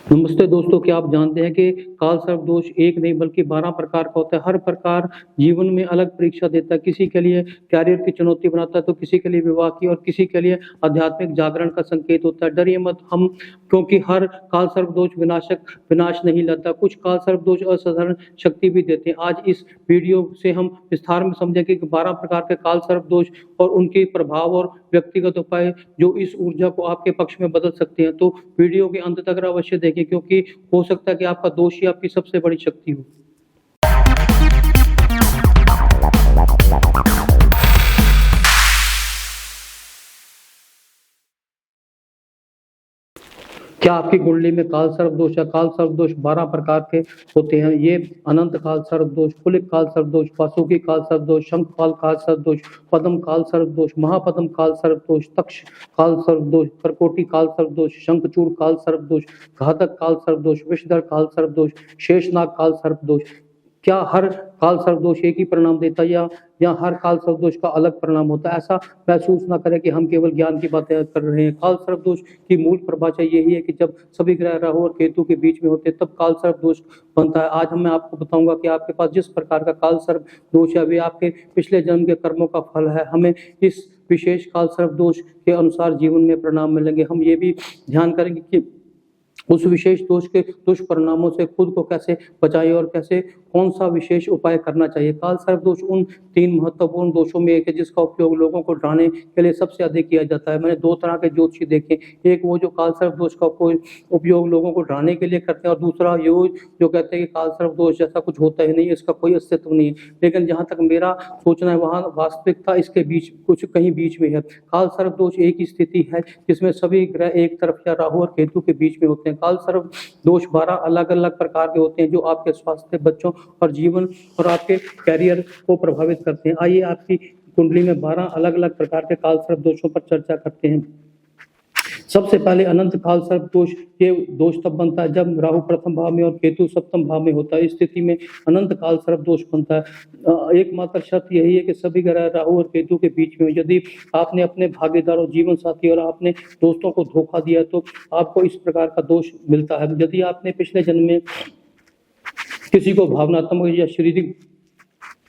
नमस्ते दोस्तों, क्या आप जानते हैं कि काल सर्प दोष एक नहीं बल्कि 12 प्रकार का होता है। हर प्रकार जीवन में अलग परीक्षा देता है। किसी के लिए करियर की चुनौती बनाता है, तो किसी के लिए विवाह की और किसी के लिए आध्यात्मिक जागरण का संकेत होता है। डरिए मत हम, क्योंकि हर काल सर्प दोष विनाश नहीं लाता। कुछ काल सर्प दोष असाधारण शक्ति भी देते हैं। आज इस वीडियो से हम विस्तार में समझेंगे कि 12 प्रकार के काल सर्प दोष और उनके प्रभाव और व्यक्तिगत उपाय जो इस ऊर्जा को आपके पक्ष में बदल सकते हैं। तो वीडियो के अंत तक अवश्य देखें, क्योंकि हो सकता है कि आपका दोष ही आपकी सबसे बड़ी शक्ति हो। क्या आपकी कुंडली में काल सर्प दोष है? काल सर्प दोष 12 प्रकार के होते हैं। ये अनंत काल सर्प दोष, कुलिक काल सर्प दोष, वासुकी काल सर्प दोष, शंखपाल काल सर्प दोष, पद्म काल सर्प दोष, महापद्म काल सर्प दोष, तक्ष काल सर्प दोष, करकोटी काल सर्प दोष, शंखचूड़ काल सर्प दोष, घातक काल सर्प दोष, विषधर काल सर्प दोष, शेषनाग काल सर्प दोष। क्या हर काल सर्प दोष एक ही परिणाम देता है या हर काल सर्प दोष का अलग परिणाम होता है? ऐसा महसूस ना करें कि हम केवल ज्ञान की बातें कर रहे हैं। काल सर्प दोष की मूल परिभाषा यही है कि जब सभी ग्रह राहु और केतु के बीच में होते हैं तब काल सर्प दोष बनता है। आज मैं आपको बताऊंगा कि आपके पास जिस प्रकार का काल सर्प दोष है वे आपके पिछले जन्म के कर्मों का फल है। हमें इस विशेष काल सर्प दोष के अनुसार जीवन में परिणाम मिलेंगे। हम ये भी ध्यान करेंगे कि उस विशेष दोष के दुष्परिणामों से खुद को कैसे बचाएं और कैसे कौन सा विशेष उपाय करना चाहिए। काल सर्प दोष उन 3 महत्वपूर्ण दोषों में एक है जिसका उपयोग लोगों को डराने के लिए सबसे अधिक किया जाता है। मैंने 2 तरह के ज्योतिषी देखे, एक वो जो काल सर्प दोष का उपयोग लोगों को डराने के लिए करते हैं और दूसरा ये जो कहते हैं कि काल सर्प दोष जैसा कुछ होता ही नहीं, इसका कोई अस्तित्व नहीं है। लेकिन जहाँ तक मेरा सोचना है वहाँ वास्तविकता इसके बीच कुछ कहीं बीच में है। काल सर्प दोष एक ही स्थिति है जिसमें सभी ग्रह एक तरफ या राहु और केतु के बीच में होते हैं। काल सर्प दोष 12 अलग अलग प्रकार के होते हैं जो आपके स्वास्थ्य, बच्चों और जीवन और आपके कैरियर को प्रभावित करते हैं। आइए आपकी कुंडली में 12 अलग अलग प्रकार के काल सर्प दोषों पर चर्चा करते हैं। सबसे पहले अनंत काल सर्प दोष। ये दोष तब बनता है जब राहु प्रथम भाव में और केतु सप्तम भाव में होता है। इस स्थिति में अनंत काल सर्प दोष बनता है। एकमात्र शर्त यही है कि सभी ग्रह राहु और केतु के बीच में। यदि आपने अपने भागीदारों, जीवन साथी और अपने दोस्तों को धोखा दिया तो आपको इस प्रकार का दोष मिलता है। यदि आपने पिछले जन्म में किसी को भावनात्मक या शारीरिक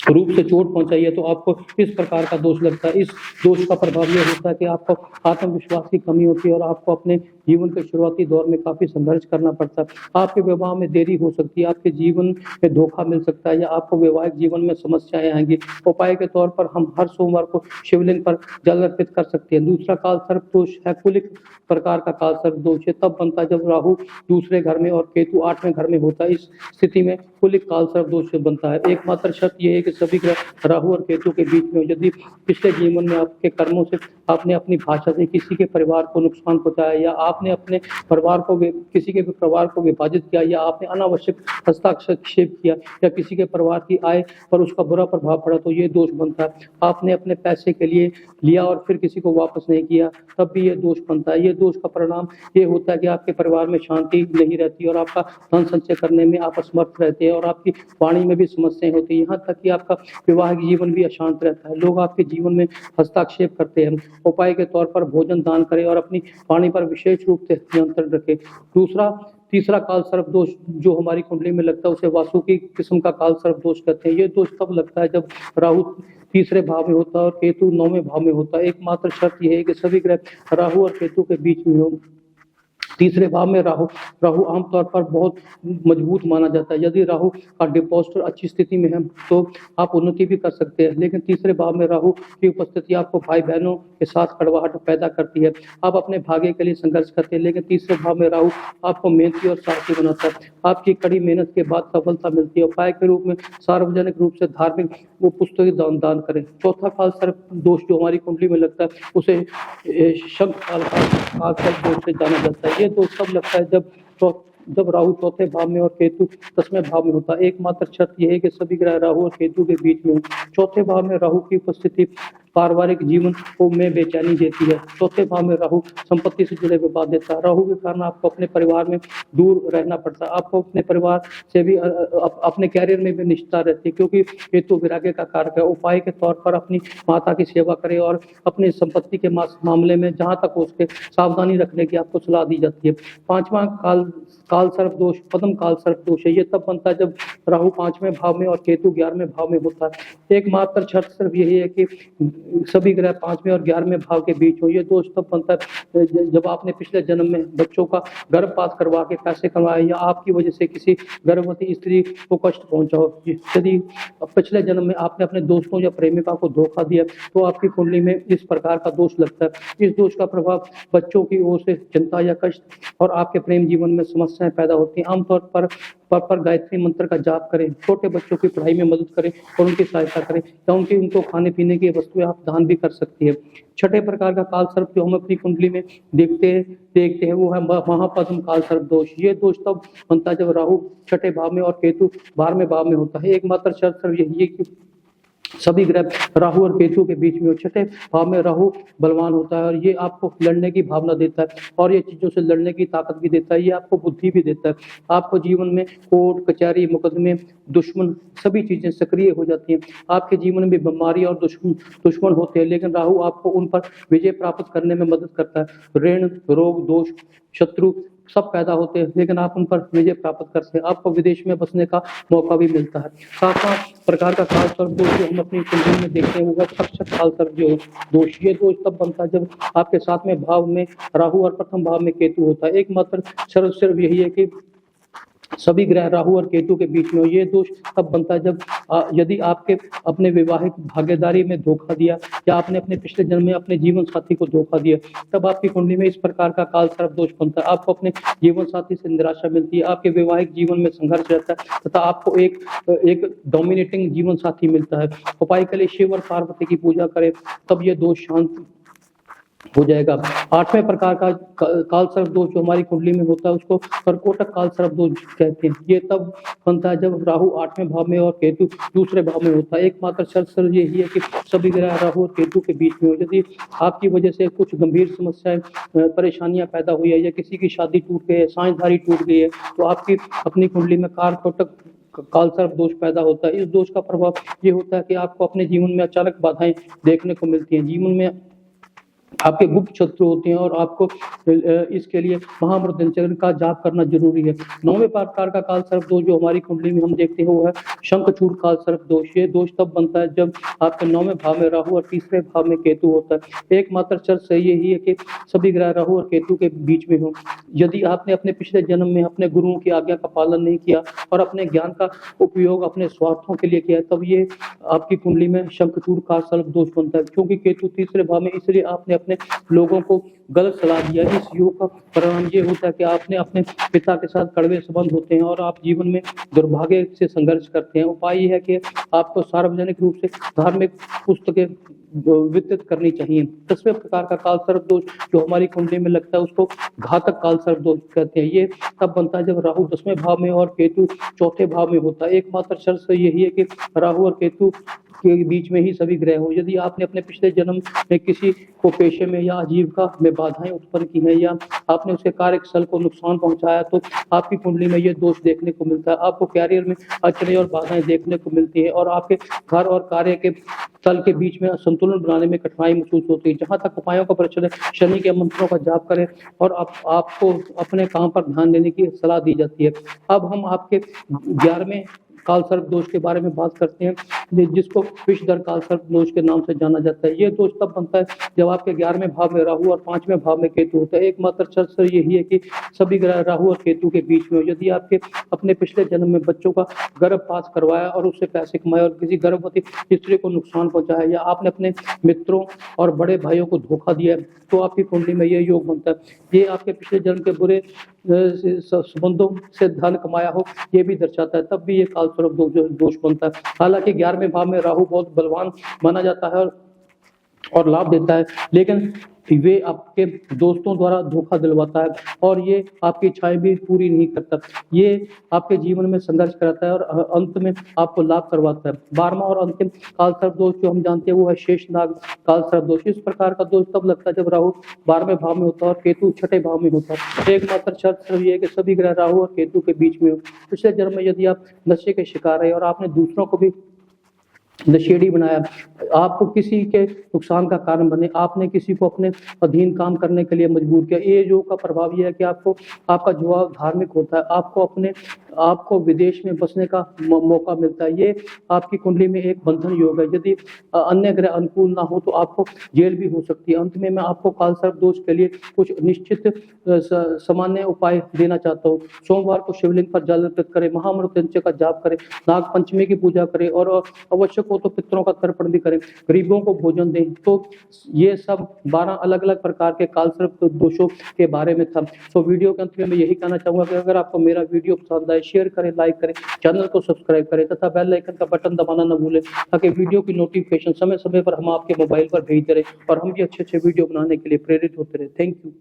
रूप से चोट पहुंचाई है तो आपको इस प्रकार का दोष लगता है। इस दोष का प्रभाव यह होता है कि आपको आत्मविश्वास की कमी होती है और आपको अपने जीवन के शुरुआती दौर में काफी संघर्ष करना पड़ता है। आपके विवाह में देरी हो सकती है, आपके जीवन में धोखा मिल सकता है या आपको वैवाहिक जीवन में समस्याएं आएंगी। उपाय के तौर पर हम हर सोमवार को शिवलिंग पर जल अर्पित कर सकते हैं। दूसरा काल सर्प दोष है कुलिक प्रकार का काल सर्प दोष है तब बनता है जब राहु दूसरे घर में और केतु 8वें घर में होता है। इस स्थिति में कुलिक काल सर्प दोष बनता है। एकमात्र शर्त यह है कि सभी ग्रह राहु और केतु के बीच में। यदि पिछले जीवन में आपके कर्मों से आपने अपनी भाषा से किसी के परिवार को नुकसान पहुंचाया या आपने अपने परिवार को किसी के परिवार को विभाजित किया या आपने अनावश्यक हस्तक्षेप किया या किसी के परिवार की आय पर उसका बुरा प्रभाव पड़ा तो ये दोष बनता है। आपने अपने पैसे के लिए लिया और फिर किसी को वापस नहीं किया तब भी ये दोष बनता है। ये दोष का परिणाम ये होता है कि आपके परिवार में शांति नहीं रहती और आपका धन संचय करने में आप असमर्थ रहते हैं और आपकी वाणी में भी समस्याएं होती है। यहाँ तक कि आपका विवाहिक जीवन भी अशांत रहता है। लोग आपके जीवन में हस्तक्षेप करते हैं। उपाय के तौर पर भोजन दान करें और अपनी वाणी पर विशेष रूप से नियंत्रण रखें। तीसरा काल सर्प दोष जो हमारी कुंडली में लगता है उसे वासुकी किस्म का काल सर्प दोष कहते हैं। ये दोष तब लगता है जब राहु तीसरे भाव में होता है और केतु 9वें भाव में होता है। एकमात्र शर्त यह है कि सभी ग्रह राहु और केतु के बीच में हो। तीसरे भाव में राहु आमतौर पर बहुत मजबूत माना जाता है। यदि राहु का डिपॉजिटर अच्छी स्थिति में है तो आप उन्नति भी कर सकते हैं, लेकिन तीसरे भाव में राहु की उपस्थिति आपको भाई बहनों के साथ कड़वाहट पैदा करती है। आप अपने भाग्य के लिए संघर्ष करते हैं, लेकिन तीसरे भाव में राहु आपको मेहनती और साहसी बनाता है। आपकी कड़ी मेहनत के बाद सफलता मिलती है। उपाय के रूप में सार्वजनिक रूप से धार्मिक वो पुस्तकें दान करें। चौथा काल सर्प दोष जो हमारी कुंडली में लगता है उसे शंख काल सर्प दोष से जाना जाता है। ये दोष तब लगता है जब राहु चौथे भाव में और केतु 10वें भाव में होता है। एकमात्र शर्त यह है कि सभी ग्रह राहु और केतु के बीच में हो। चौथे भाव में राहु की उपस्थिति पारिवारिक जीवन को में बेचैनी देती है। चौथे भाव में राहु संपत्ति से जुड़े विवाद देता है। राहु के कारण आपको अपने परिवार में दूर रहना पड़ता है। आपको अपने परिवार से भी अपने कैरियर में भी निष्ठा रहती है, क्योंकि केतु वैराग्य का कारक है। उपाय के तौर पर अपनी माता की सेवा करें और अपनी संपत्ति के मामले में जहां तक हो सके सावधानी रखने की आपको सलाह दी जाती है। पांचवा काल सर्प दोष पद्म काल सर्प दोष है। ये तब बनता है जब राहु 5वें भाव में और केतु 11वें भाव में होता है। एकमात्र शर्त सिर्फ यही है कि सभी ग्रह 5वें और 11वें भाव के बीच हो। ये दोष तब बनता है जब आपने पिछले जन्म में बच्चों का गर्भपात करवा के पैसे कमाए या आपकी वजह से किसी गर्भवती स्त्री को कष्ट पहुंचा हो। यदि पिछले जन्म में आपने अपने दोस्तों या प्रेमिका को धोखा दिया तो आपकी कुंडली में इस प्रकार का दोष लगता है। इस दोष का प्रभाव बच्चों की ओर से चिंता या कष्ट और आपके प्रेम जीवन में समस्याएं पैदा होती हैं। आमतौर पर गायत्री मंत्र का जाप करें, छोटे बच्चों की पढ़ाई में मदद करें और उनकी सहायता करें, या उनको खाने पीने की वस्तुएं आप दान भी कर सकती है। छठे प्रकार का काल सर्प जो हम अपनी कुंडली में देखते हैं वो है महापद्म काल सर्प दोष। ये दोष तब बनता है जब राहु छठे भाव में और केतु 12वें भाव में होता है। एकमात्र शर्त सिर्फ यही है कि सभी ग्रह राहु और केतु के बीच में हो। छठे भाव में राहु बलवान होता है और ये आपको लड़ने की भावना देता है और ये चीजों से लड़ने की ताकत भी देता है। ये आपको बुद्धि भी देता है। आपको जीवन में कोर्ट कचहरी मुकदमे दुश्मन सभी चीजें सक्रिय हो जाती हैं। आपके जीवन में बीमारी और दुश्मन होते हैं, लेकिन राहु आपको उन पर विजय प्राप्त करने में मदद करता है। ऋण रोग दोष शत्रु सब पैदा होते हैं, लेकिन आप उन पर विजय प्राप्त करते हैं। आपको विदेश में बसने का मौका भी मिलता है। सातवां प्रकार का काल सर्प दोष जो हम अपनी कुंडली में देखते हैं वो तक्षक काल सर्प जो दोष। ये दोष तब बनता है जब आपके 7वें भाव में राहु और प्रथम भाव में केतु होता है। एकमात्र शर्त सिर्फ यही है कि सभी ग्रह राहु और केतु के बीच में हो। ये दोष तब बनता है जब यदि आपके अपने वैवाहिक भागीदारी में धोखा दिया या आपने अपने पिछले जन्म में अपने जीवन साथी को धोखा दिया, तब आपकी कुंडली में इस प्रकार का काल सर्प दोष बनता है। आपको अपने जीवन साथी से निराशा मिलती है, आपके वैवाहिक जीवन में संघर्ष रहता है तथा आपको एक डोमिनेटिंग जीवन साथी मिलता है। उपाय के लिए शिव और पार्वती की पूजा करें, तब ये दोष शांत हो जाएगा। 8वें प्रकार का काल सर्प दोष जो हमारी कुंडली में होता है उसको कर्कोटक काल सर्प दोष कहते हैं। ये तब बनता है जब राहु 8वें भाव में और केतु दूसरे भाव में होता है। एकमात्र शर्त सिर्फ यही है कि सभी ग्रह राहु और केतु के बीच में हो। यदि आपकी वजह से कुछ गंभीर समस्याएं परेशानियां पैदा हुई है या किसी की शादी टूट गई है, साझेदारी टूट गई है, तो आपकी अपनी कुंडली में कर्कोटक काल सर्प दोष पैदा होता है। इस दोष का प्रभाव ये होता है कि आपको अपने जीवन में अचानक बाधाएं देखने को मिलती हैं। जीवन में आपके गुप्त शत्रु होते हैं और आपको इसके लिए महामृत्युंजय का जाप करना जरूरी है। 9वें प्रकार का काल सर्प दोष जो हमारी कुंडली में हम देखते हैं वो है शंखचूड़ काल सर्प दोष। ये दोष तब बनता है जब आपके 9वें भाव में राहु और 3रे भाव में केतु होता है। एकमात्र शर्त सही यही है कि सभी ग्रह राहु और केतु के बीच में हो। यदि आपने अपने पिछले जन्म में अपने गुरुओं की आज्ञा का पालन नहीं किया और अपने ज्ञान का उपयोग अपने स्वार्थों के लिए किया, तब ये आपकी कुंडली में शंखचूड़ काल सर्प दोष बनता है। क्योंकि केतु 3रे भाव में, इसलिए आपने अपने लोगों को गलत सलाह दिया। इस योग का परिणाम ये होता है कि आपने अपने पिता के साथ कड़वे संबंध होते हैं और आप जीवन में दुर्भाग्य से संघर्ष करते हैं। उपाय ये है कि आपको सार्वजनिक रूप से धार्मिक पुस्तकें वितरित करनी चाहिए। 10वें प्रकार का काल सर्प दोष जो हमारी कुंडली में लगता है उसको घातक काल सर्प दोष कहते हैं। ये तब बनता है जब राहु 10वें भाव में और केतु 4थे भाव में होता है। एकमात्र शर्त यही है कि राहु और केतु के बीच में ही सभी ग्रह हो। यदि आपने अपने पिछले जन्म में किसी को पेशे में या आजीविका में बाधाएं उत्पन्न की हैं या आपने उसके कार्यस्थल को नुकसान पहुंचाया, तो आपकी कुंडली में ये दोष देखने को मिलता है। आपको कैरियर में अड़चनें और बाधाएं देखने को मिलती है और आपके घर और कार्य के स्थल के बीच में संतुलन बनाने में कठिनाई महसूस होती है। जहां तक उपायों का प्रचलन, शनि के मंत्रों का जाप करें और आपको अपने काम पर ध्यान देने की सलाह दी जाती है। अब हम आपके 11वें काल सर्प दोष के बारे में बात करते हैं, जिसको विषधर काल सर्प दोष के नाम से जाना जाता है। ये दोष तब बनता है जब आपके 11वें भाव में राहु और 5वें भाव में केतु होता है। एकमात्र शर्त यही है कि सभी ग्रह राहु और केतु के बीच में हो। यदि आपके अपने पिछले जन्म में बच्चों का गर्भपात करवाया और उससे पैसे कमाए और किसी गर्भवती स्त्री को नुकसान पहुंचाया या आपने अपने मित्रों और बड़े भाइयों को धोखा दिया, तो आपकी कुंडली में ये योग बनता है। ये आपके पिछले जन्म के बुरे संबंधों से धन कमाया हो ये भी दर्शाता है, तब भी ये काल सर्प दोष बनता है। हालांकि 11वें भाव में राहु बहुत बलवान माना जाता है और और लाभ देता है, लेकिन वे आपके दोस्तों द्वारा धोखा दिलवाता है और ये आपकी इच्छाएं भी पूरी नहीं करता। ये आपके जीवन में संघर्ष कराता है और अंत में आपको लाभ करवाता है। 12वां और अंतिम काल सर्प दोष जो हम जानते हैं वो है शेषनाग काल सर्प दोष। इस प्रकार का दोष तब लगता है जब राहु 12वें भाव में होता है और केतु 6ठे भाव में होता है। एकमात्र शर्त सिर्फ ये है कि सभी ग्रह राहु और केतु के बीच में हो। पिछले जन्म में यदि आप नशे के शिकार रहे और आपने दूसरों को भी नशेड़ी बनाया, आपको किसी के नुकसान का कारण बने, आपने किसी को अपने अधीन काम करने के लिए मजबूर किया। ये योग का प्रभाव ये है कि आपको आपका जुड़ाव धार्मिक होता है, आपको विदेश में बसने का मौका मिलता है। ये आपकी कुंडली में एक बंधन योग है। यदि अन्य ग्रह अनुकूल ना हो तो आपको जेल भी हो सकती है। अंत में मैं आपको काल सर्प दोष के लिए कुछ निश्चित सामान्य उपाय देना चाहता हूँ। सोमवार को शिवलिंग पर जल अर्पित करें, महामृत्युंजय का जाप करें, नाग पंचमी की पूजा करें और आवश्यक हो तो पितरों का तर्पण भी करें, गरीबों को भोजन दें। तो ये सब 12 अलग-अलग प्रकार के काल सर्प दोषों के बारे में था। तो वीडियो के अंत में मैं यही कहना चाहूँगा कि अगर आपको मेरा वीडियो पसंद आए, शेयर करें, लाइक करें, चैनल को सब्सक्राइब करें तथा बेल आइकन का बटन दबाना न भूलें ताकि वीडियो की नोटिफिकेशन समय-समय पर हम आपके मोबाइल पर भेजते रहें और हम भी अच्छे-अच्छे वीडियो बनाने के लिए प्रेरित होते रहें। Thank you.